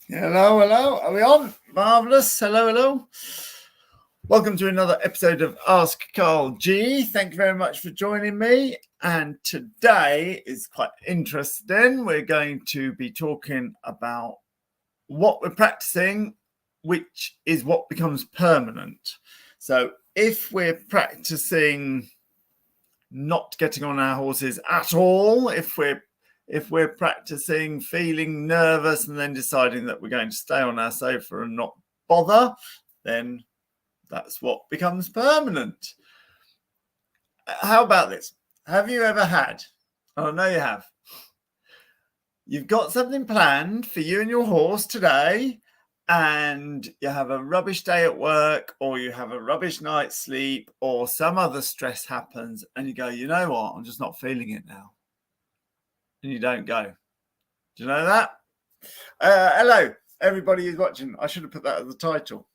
Hello, hello. Are we on? Marvellous. Hello, hello. Welcome to another episode of Ask Carl G. Thank you very much for joining me. And today is quite interesting. We're going to be talking about what we're practicing, which is what becomes permanent. So if we're practicing not getting on our horses at all, if we're practicing feeling nervous and then deciding that we're going to stay on our sofa and not bother, then that's what becomes permanent. How about this? Have you ever had, I know you have, you've got something planned for you and your horse today, and you have a rubbish day at work, or you have a rubbish night's sleep, or some other stress happens, and you go, you know what, I'm just not feeling it now. And you don't go. Do you know that? Hello, everybody who's watching. I should have put that as the title.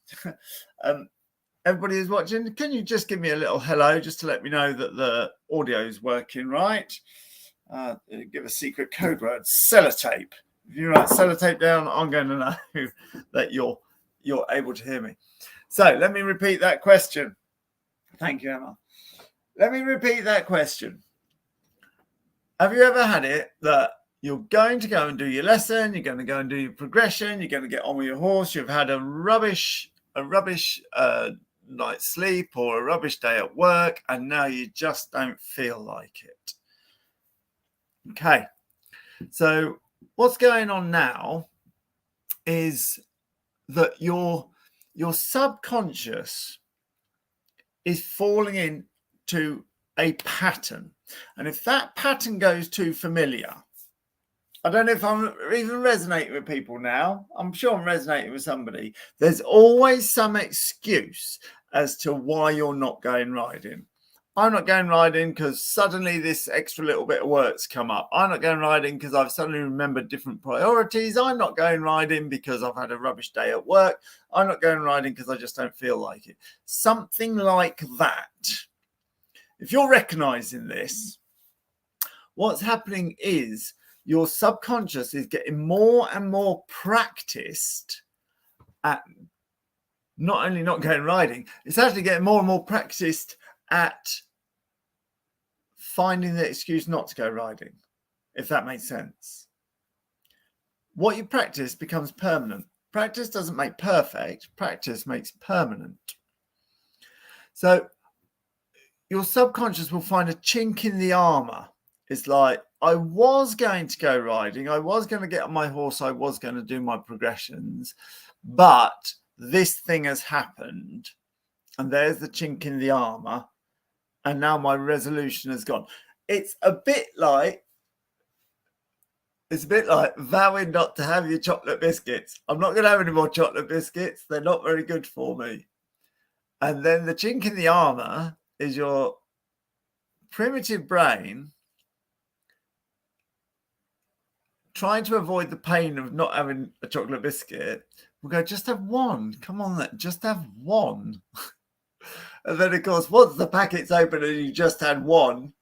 Everybody who's watching, can you just give me a little hello just to let me know that the audio is working right? Give a secret code word, sellotape. If you write sellotape down, I'm going to know that you're able to hear me. So let me repeat that question. Thank you, Emma. Let me repeat that question. Have you ever had it that you're going to go and do your lesson, you're going to go and do your progression, you're going to get on with your horse, you've had a rubbish night's sleep or a rubbish day at work, and now you just don't feel like it? Okay, so what's going on now is that your subconscious is falling into a pattern. And if that pattern goes too familiar, I don't know if I'm even resonating with people now. I'm sure I'm resonating with somebody. There's always some excuse as to why you're not going riding. I'm not going riding because suddenly this extra little bit of work's come up. I'm not going riding because I've suddenly remembered different priorities. I'm not going riding because I've had a rubbish day at work. I'm not going riding because I just don't feel like it. Something like that. If you're recognizing this, what's happening is your subconscious is getting more and more practiced at not only not going riding, it's actually getting more and more practiced at finding the excuse not to go riding, if that makes sense. What you practice becomes permanent. Practice doesn't make perfect, practice makes permanent. So your subconscious will find a chink in the armour. It's like, I was going to go riding, I was going to get on my horse, I was going to do my progressions, but this thing has happened, and there's the chink in the armour, and now my resolution has gone. It's a bit like vowing not to have your chocolate biscuits. I'm not going to have any more chocolate biscuits. They're not very good for me. And then the chink in the armour is your primitive brain trying to avoid the pain of not having a chocolate biscuit. We'll go, just have one. Come on, just have one. And then, of course, once the packet's open and you just had one,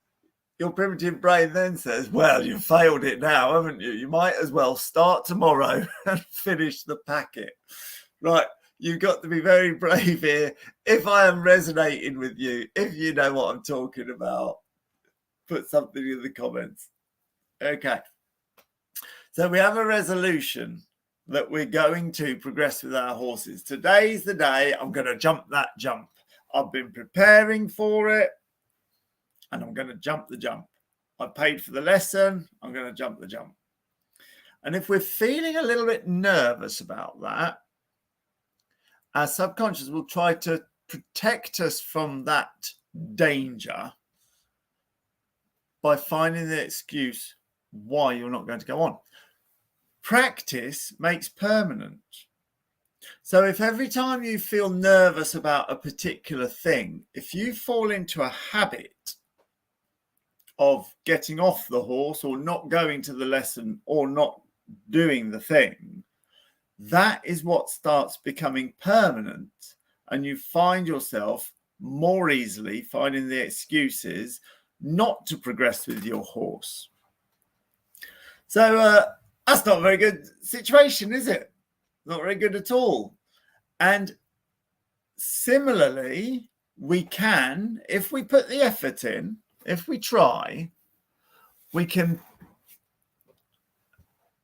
your primitive brain then says, well, you've failed it now, haven't you? You might as well start tomorrow and finish the packet. Right, you've got to be very brave here. If I am resonating with you, if you know what I'm talking about, put something in the comments. Okay. So we have a resolution that we're going to progress with our horses. Today's the day I'm going to jump that jump. I've been preparing for it, and I'm going to jump the jump. I paid for the lesson. I'm going to jump the jump. And if we're feeling a little bit nervous about that, our subconscious will try to protect us from that danger by finding the excuse why you're not going to go on. Practice makes permanent. So if every time you feel nervous about a particular thing, if you fall into a habit of getting off the horse or not going to the lesson or not doing the thing, that is what starts becoming permanent, and you find yourself more easily finding the excuses not to progress with your horse. So that's not a very good situation, is it? Not very good at all. And similarly, we can, if we put the effort in, if we try, we can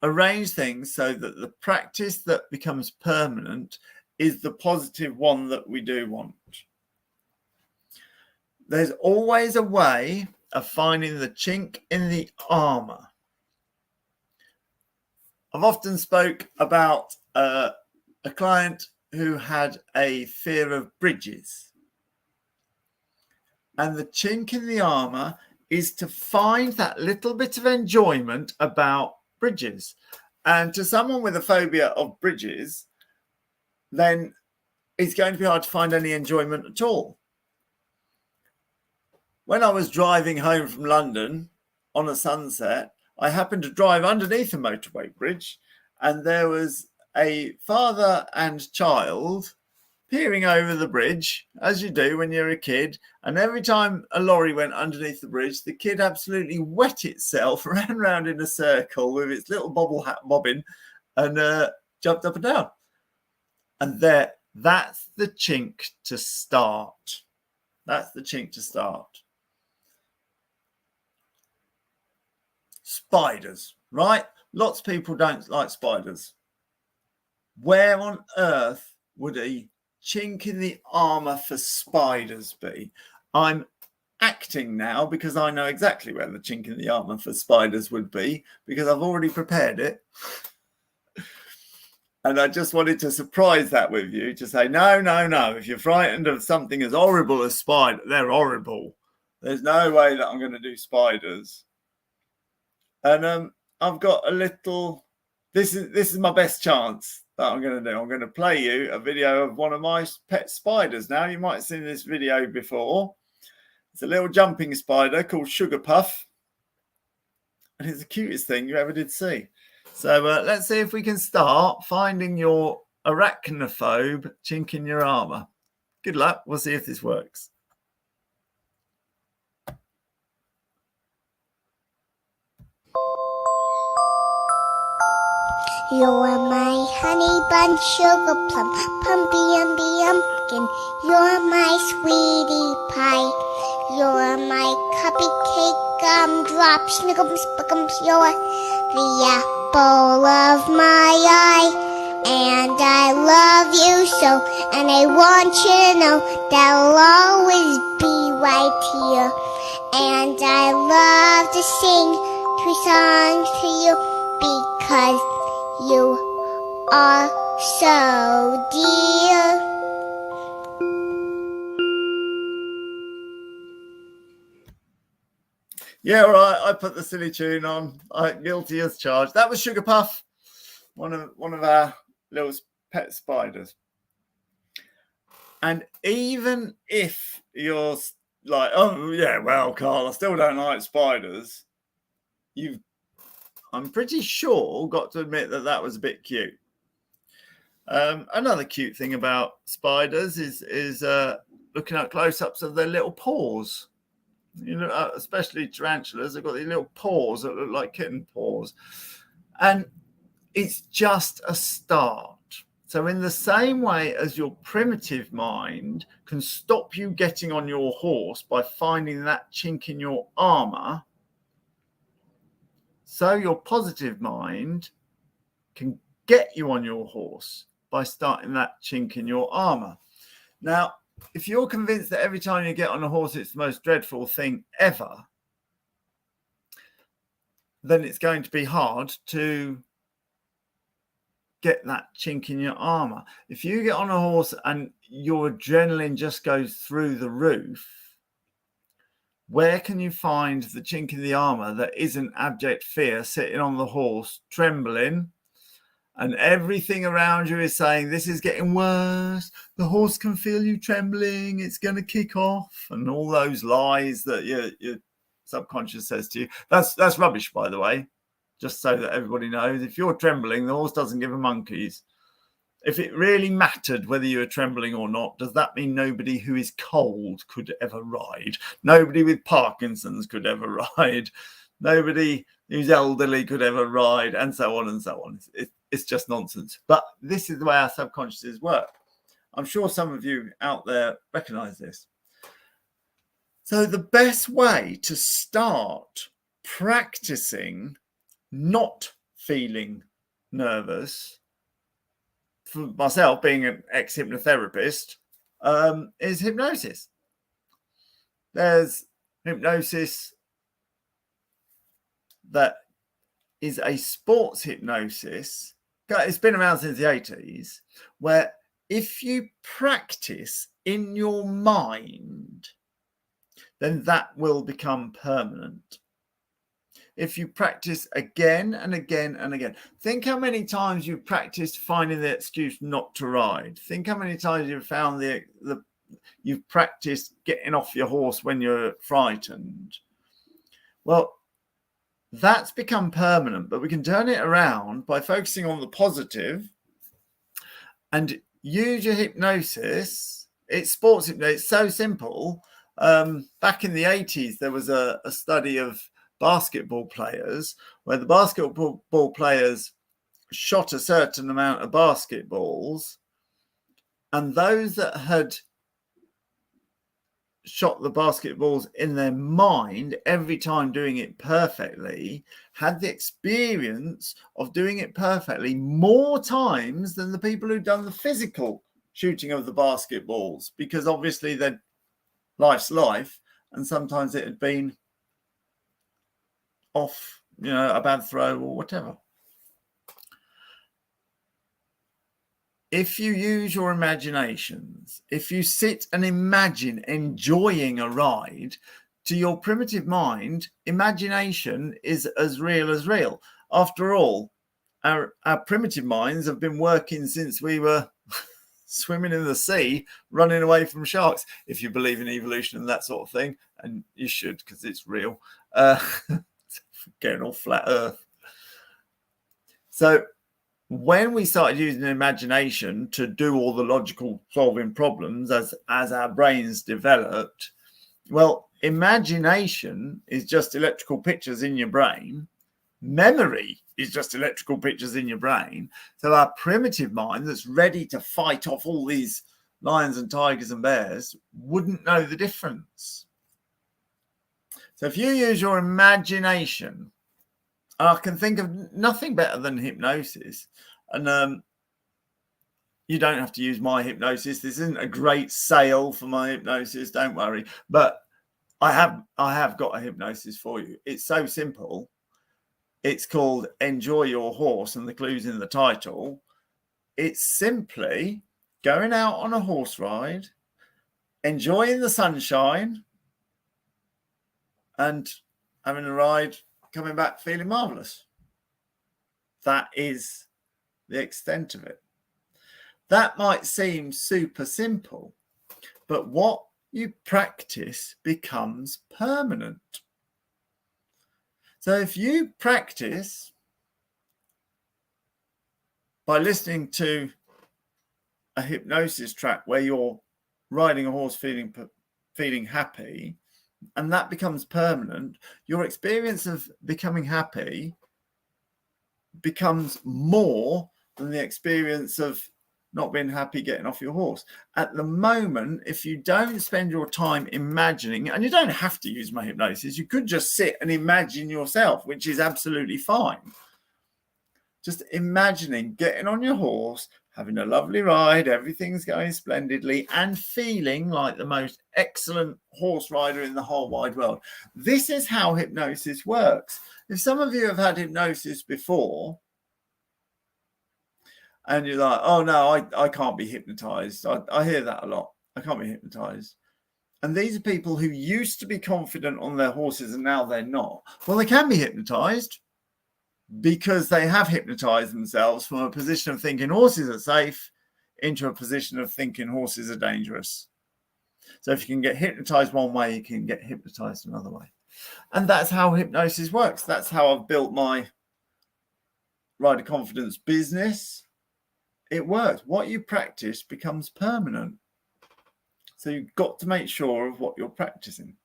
arrange things so that the practice that becomes permanent is the positive one that we do want. There's always a way of finding the chink in the armour. I've often spoke about a client who had a fear of bridges. And the chink in the armour is to find that little bit of enjoyment about bridges. And to someone with a phobia of bridges, then it's going to be hard to find any enjoyment at all. When I was driving home from London on a sunset, I happened to drive underneath a motorway bridge, and there was a father and child peering over the bridge, as you do when you're a kid. And every time a lorry went underneath the bridge, the kid absolutely wet itself, ran round in a circle with its little bobble hat bobbing, and jumped up and down. And that's the chink to start. That's the chink to start. Spiders, right? Lots of people don't like spiders. Where on earth would a chink in the armour for spiders be? I'm acting now because I know exactly where the chink in the armour for spiders would be, because I've already prepared it. And I just wanted to surprise that with you, to say, no. If you're frightened of something as horrible as spiders, they're horrible. There's no way that I'm going to do spiders. And I've got a little, this is my best chance that I'm going to do. I'm going to play you a video of one of my pet spiders. Now, you might have seen this video before. It's a little jumping spider called Sugar Puff. And it's the cutest thing you ever did see. So let's see if we can start finding your arachnophobe chink in your armour. Good luck. We'll see if this works. You're my honey bun, sugar plum, pumpkin. You're my sweetie pie. You're my cupcake, gumdrop, snickums, spickums. You're the apple of my eye, and I love you so, and I want you to know that I'll always be right here. And I love to sing 3 songs to you because you are so dear. Yeah, all right. I put the silly tune on. Guilty as charged. That was Sugar Puff, one of our little pet spiders. And even if you're like, oh yeah, well, Carl, I still don't like spiders, I'm pretty sure, got to admit that was a bit cute. Another cute thing about spiders is looking at close-ups of their little paws. You know, especially tarantulas, they've got these little paws that look like kitten paws. And it's just a start. So in the same way as your primitive mind can stop you getting on your horse by finding that chink in your armour, so your positive mind can get you on your horse by starting that chink in your armour. Now, if you're convinced that every time you get on a horse it's the most dreadful thing ever, then it's going to be hard to get that chink in your armour. If you get on a horse and your adrenaline just goes through the roof, where can you find the chink in the armour that isn't abject fear, sitting on the horse, trembling, and everything around you is saying, this is getting worse, the horse can feel you trembling, it's going to kick off, and all those lies that your subconscious says to you. That's rubbish, by the way, just so that everybody knows. If you're trembling, the horse doesn't give a monkey's. If it really mattered whether you were trembling or not, does that mean nobody who is cold could ever ride? Nobody with Parkinson's could ever ride? Nobody who's elderly could ever ride? And so on and so on. It's it's just nonsense. But this is the way our subconsciouses work. I'm sure some of you out there recognize this. So the best way to start practicing not feeling nervous, for myself being an ex-hypnotherapist, is hypnosis. There's hypnosis that is a sports hypnosis. It's been around since the 80s, where if you practice in your mind, then that will become permanent. If you practice again and again and again, think how many times you've practiced finding the excuse not to ride. Think how many times you've found you've practiced getting off your horse when you're frightened. Well, that's become permanent, but we can turn it around by focusing on the positive and use your hypnosis. It's sports hypnosis. It's so simple. Back in the 80s, there was a study of basketball players where the basketball players shot a certain amount of basketballs, and those that had shot the basketballs in their mind every time doing it perfectly had the experience of doing it perfectly more times than the people who'd done the physical shooting of the basketballs, because obviously their life's life, and sometimes it had been off, a bad throw or whatever. If you use your imaginations, if you sit and imagine enjoying a ride, to your primitive mind, imagination is as real as real. After all, our primitive minds have been working since we were swimming in the sea, running away from sharks, if you believe in evolution and that sort of thing. And you should, because it's real. Getting all flat earth. So when we started using imagination to do all the logical solving problems as our brains developed, well, imagination is just electrical pictures in your brain. Memory is just electrical pictures in your brain. So our primitive mind that's ready to fight off all these lions and tigers and bears wouldn't know the difference. So if you use your imagination, I can think of nothing better than hypnosis. And you don't have to use my hypnosis. This isn't a great sale for my hypnosis, don't worry. But I have got a hypnosis for you. It's so simple. It's called Enjoy Your Horse, and the clue's in the title. It's simply going out on a horse ride, enjoying the sunshine, and having a ride, coming back feeling marvelous. That is the extent of it. That might seem super simple, but what you practice becomes permanent. So if you practice by listening to a hypnosis track where you're riding a horse feeling happy, and that becomes permanent, your experience of becoming happy becomes more than the experience of not being happy getting off your horse. At the moment, if you don't spend your time imagining, and you don't have to use my hypnosis, you could just sit and imagine yourself, which is absolutely fine. Just imagining getting on your horse, having a lovely ride, everything's going splendidly, and feeling like the most excellent horse rider in the whole wide world. This is how hypnosis works. If some of you have had hypnosis before, and you're like, oh no, I can't be hypnotized. I hear that a lot. I can't be hypnotized. And these are people who used to be confident on their horses and now they're not. Well, they can be hypnotized because they have hypnotized themselves from a position of thinking horses are safe into a position of thinking horses are dangerous. So if you can get hypnotized one way, you can get hypnotized another way. And that's how hypnosis works. That's how I've built my rider confidence business. It works. What you practice becomes permanent. So you've got to make sure of what you're practicing.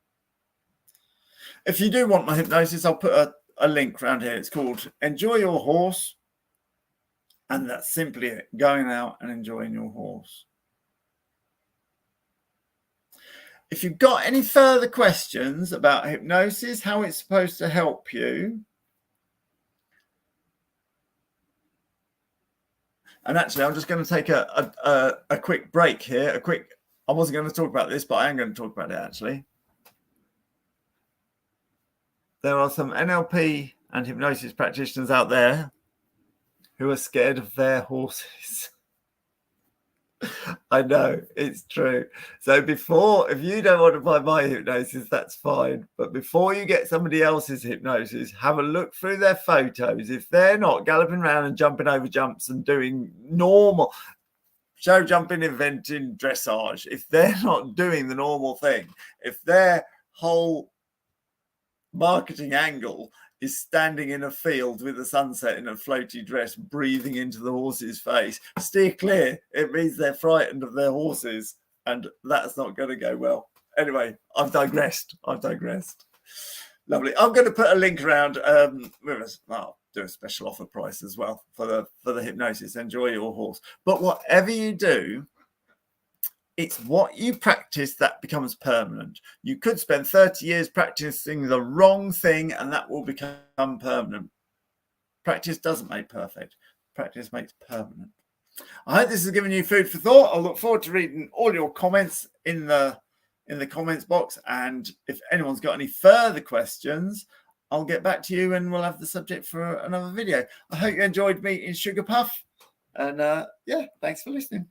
If you do want my hypnosis, I'll put a link around here. It's called Enjoy Your Horse, And that's simply it, going out and enjoying your horse. If you've got any further questions about hypnosis, how it's supposed to help you, and actually I'm just going to take a quick break here, I wasn't going to talk about this, but I am going to talk about it actually. There are some NLP and hypnosis practitioners out there who are scared of their horses. I know, it's true. So if you don't want to buy my hypnosis, that's fine. But before you get somebody else's hypnosis, have a look through their photos. If they're not galloping around and jumping over jumps and doing normal show jumping, inventing, dressage, if they're not doing the normal thing, if their whole marketing angle is standing in a field with the sunset in a floaty dress, breathing into the horse's face, steer clear. It means they're frightened of their horses, and that's not going to go well. Anyway, I've digressed. Lovely. I'm going to put a link around with us. I'll do a special offer price as well for the hypnosis. Enjoy your horse. But whatever you do, it's what you practice that becomes permanent. You could spend 30 years practicing the wrong thing and that will become permanent. Practice doesn't make perfect. Practice makes permanent. I hope this has given you food for thought. I'll look forward to reading all your comments in the comments box. And if anyone's got any further questions, I'll get back to you and we'll have the subject for another video. I hope you enjoyed meeting Sugar Puff. And yeah, thanks for listening.